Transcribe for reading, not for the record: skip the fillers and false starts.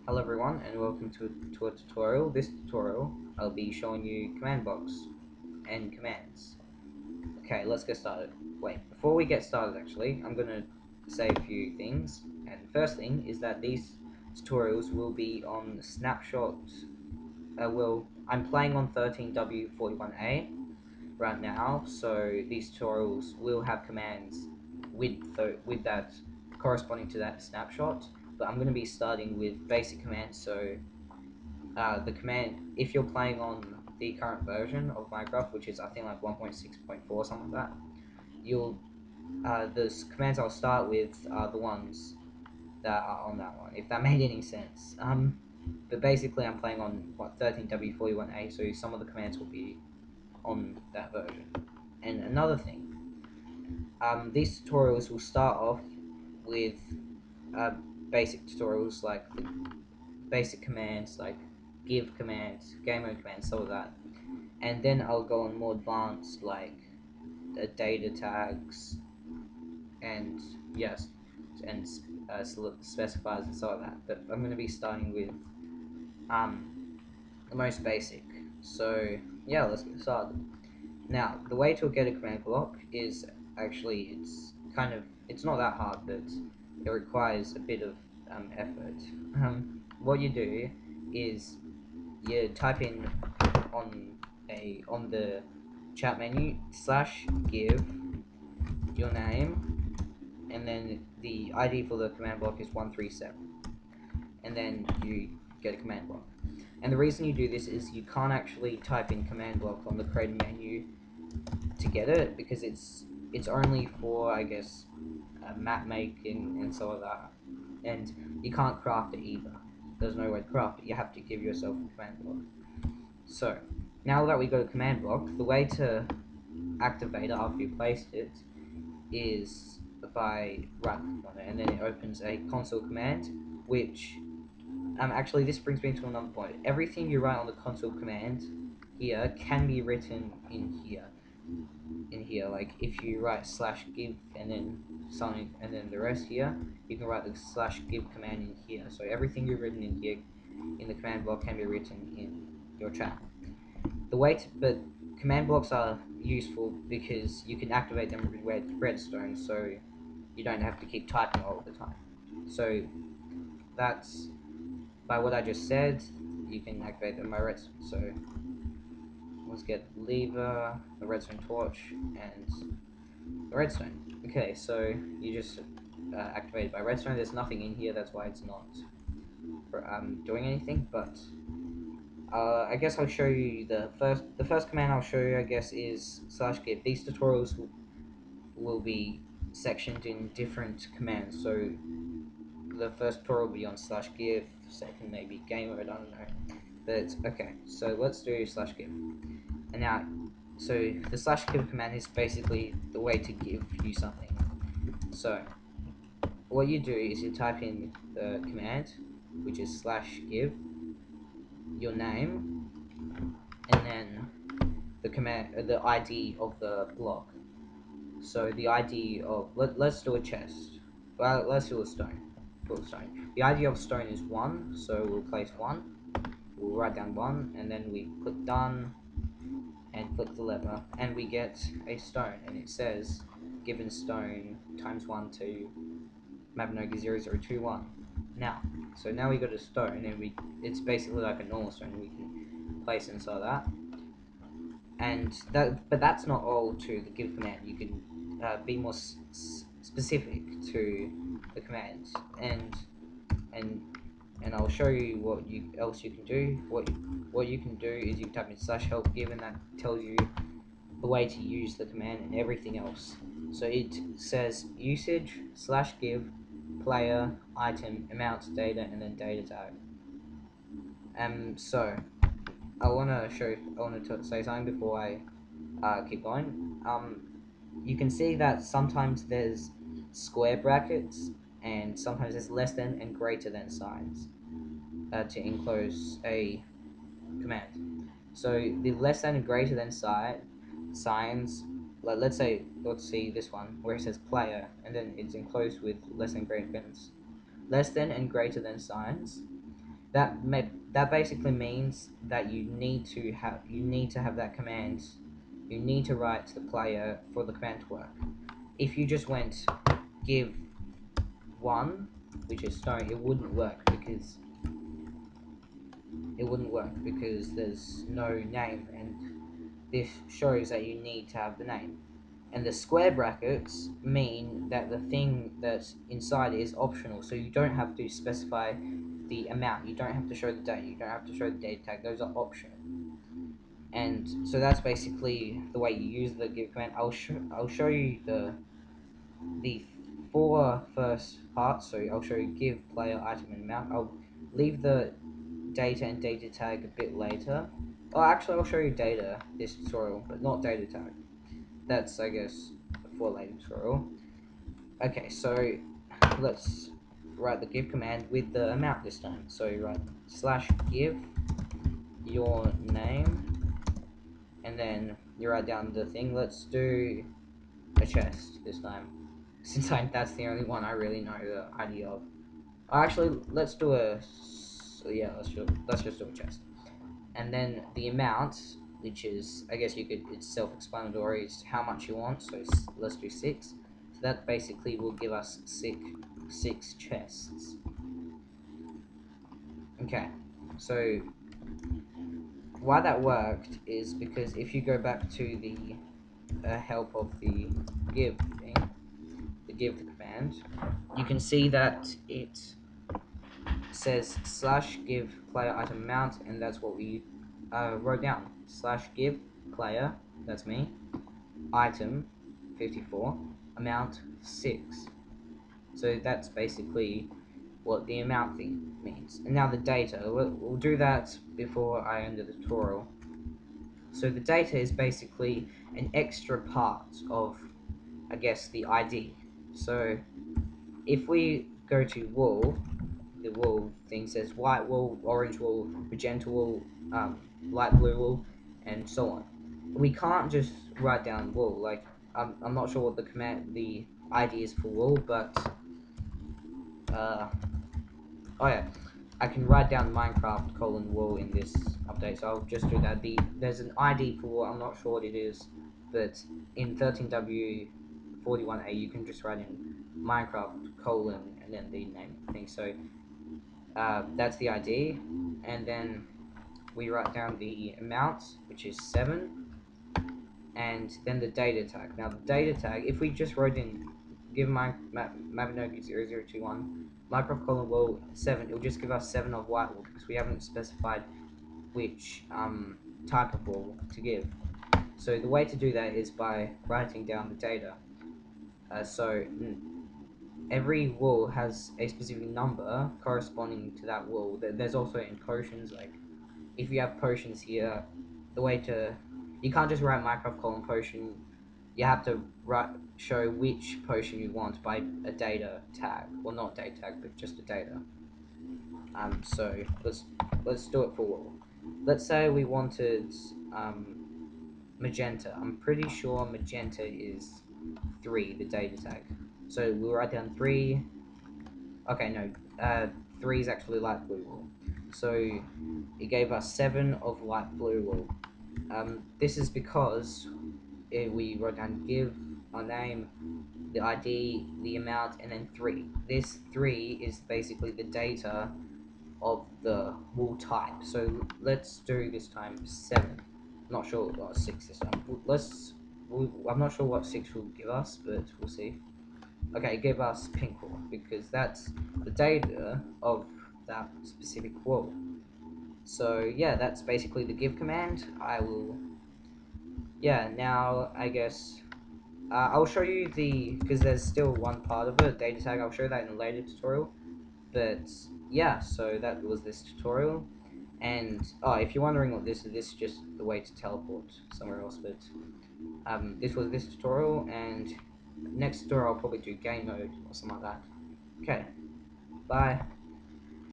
Hello everyone and welcome to a tutorial. This tutorial I'll be showing you command blocks and commands. Okay, let's get started. Wait, before we get started actually, I'm gonna say a few things. And the first thing is that these tutorials will be on snapshot. I'm playing on 13W41A right now, so these tutorials will have commands with that corresponding to that snapshot. But I'm going to be starting with basic commands. So the command, if you're playing on the current version of Minecraft, which is I think like 1.6.4 something like that, you'll the commands I'll start with are the ones that are on that one. If that made any sense. But basically I'm playing on 13W41A, so some of the commands will be on that version. And another thing, these tutorials will start off with uh, basic tutorials like the basic commands like give commands, game mode commands, stuff like that. And then I'll go on more advanced like data tags and yes, and specifiers and stuff like that. But I'm going to be starting with the most basic. So yeah, let's get started. Now, the way to get a command block is actually, it's not that hard, but it requires a bit of effort. What you do is you type in on the chat menu /give your name, and then the ID for the command block is 137, and then you get a command block. And the reason you do this is you can't actually type in command block on the create menu to get it, because it's only for, I guess, map making and so like that, and you can't craft it either. There's no way to craft it. You have to give yourself a command block. So now that we got a command block, the way to activate it after you placed it is by right click on it, and then it opens a console command, which actually this brings me to another point. Everything you write on the console command here can be written in here. Like if you write /give and then something and then the rest here, you can write the /give command in here. So everything you've written in here in the command block can be written in your chat. But command blocks are useful because you can activate them with redstone, so you don't have to keep typing all the time. So that's, by what I just said, you can activate them by redstone. So let's get lever, the redstone torch, and the redstone. Okay, so you just activated by redstone. There's nothing in here, that's why it's not doing anything. But I guess I'll show you the first command I'll show you. I guess is /give. These tutorials will be sectioned in different commands. So the first tutorial will be on /give. The second maybe game mode. I don't know. But okay, so let's do /give. And now, so the /give command is basically the way to give you something. So what you do is you type in the command, which is /give your name, and then the command, the ID of the block. So the ID of let's do a chest. Well, let's do a stone. The ID of stone is 1, so we'll place 1. We'll write down 1, and then we click done, and click the lever, and we get a stone, and it says given stone times 1 to Mabinogi 0021. Now, so now we got a stone, and it's basically like a normal stone we can place inside that. And but that's not all to the give command. You can be more specific to the commands, and I'll show you what else you can do. What you can do is you can type in /help give, and that tells you the way to use the command and everything else. So it says usage /give player item amount data and then data tag. So I want to say something before I keep going. You can see that sometimes there's square brackets and sometimes there's less than and greater than signs to enclose a command. So the less than and greater than signs, like let's see this one where it says player and then it's enclosed with less than and greater than signs. that basically means that you need to have that command. You need to write to the player for the command to work. If you just went give one, which is stone, it wouldn't work because there's no name, and this shows that you need to have the name. And the square brackets mean that the thing that's inside is optional, so you don't have to specify the amount, you don't have to show the date, you don't have to show the data tag, those are optional. And so that's basically the way you use the give command. I'll show you the four first parts, so I'll show you give, player, item, and amount. I'll leave the data and data tag a bit later. Oh, actually, I'll show you data this tutorial, but not data tag. That's, I guess, for later tutorial. Okay, so let's write the give command with the amount this time. So you write /give your name, and then you write down the thing. Let's do a chest this time, since that's the only one I really know the idea of. Actually, let's do a. So yeah, let's just do a chest, and then the amount, which is, I guess it's self-explanatory. It's how much you want. So let's do 6. So that basically will give us six chests. Okay, so why that worked is because if you go back to the help of the give thing, the give command, you can see that it says /give player item amount, and that's what we wrote down. /give player, that's me, item 54, amount 6. So that's basically what the amount thing means. And now the data, we'll do that before I end the tutorial. So the data is basically an extra part of, I guess, the ID. So if we go to wool, the wool thing says white wool, orange wool, magenta wool, light blue wool, and so on. We can't just write down wool. Like, I'm not sure what the ID is for wool, but oh yeah, I can write down Minecraft :wool in this update, so I'll just do that. There's an ID for wool. I'm not sure what it is, but in 13W41A you can just write in Minecraft : and then the name thing. So that's the ID, and then we write down the amount, which is 7, and then the data tag. Now the data tag, if we just wrote in give Mabinogi 0021 Minecraft : wool 7, it'll just give us 7 of white wool because we haven't specified which type of wool to give. So the way to do that is by writing down the data. So every wool has a specific number corresponding to that wool. There's also in potions, like if you have potions here, you can't just write Minecraft : potion. You have to show which potion you want by a data tag, well, not data tag, but just a data. So let's do it for wool. Let's say we wanted magenta. I'm pretty sure magenta is 3, the data tag. So we'll write down 3. Okay, no, 3 is actually light blue wool. So it gave us 7 of light blue wool. This is because we wrote down give, our name, the ID, the amount, and then 3. This 3 is basically the data of the wool type. So let's do this time 7. Not sure what 6 this time. I'm not sure what 6 will give us, but we'll see. Okay, give us pink wool because that's the data of that specific wool. So yeah, that's basically the give command. Now I guess I'll show you because there's still one part of it, data tag. I'll show that in a later tutorial. But yeah, so that was this tutorial. And if you're wondering what this is just the way to teleport somewhere else. But this was this tutorial, and next tutorial I'll probably do game mode or something like that. Okay, bye.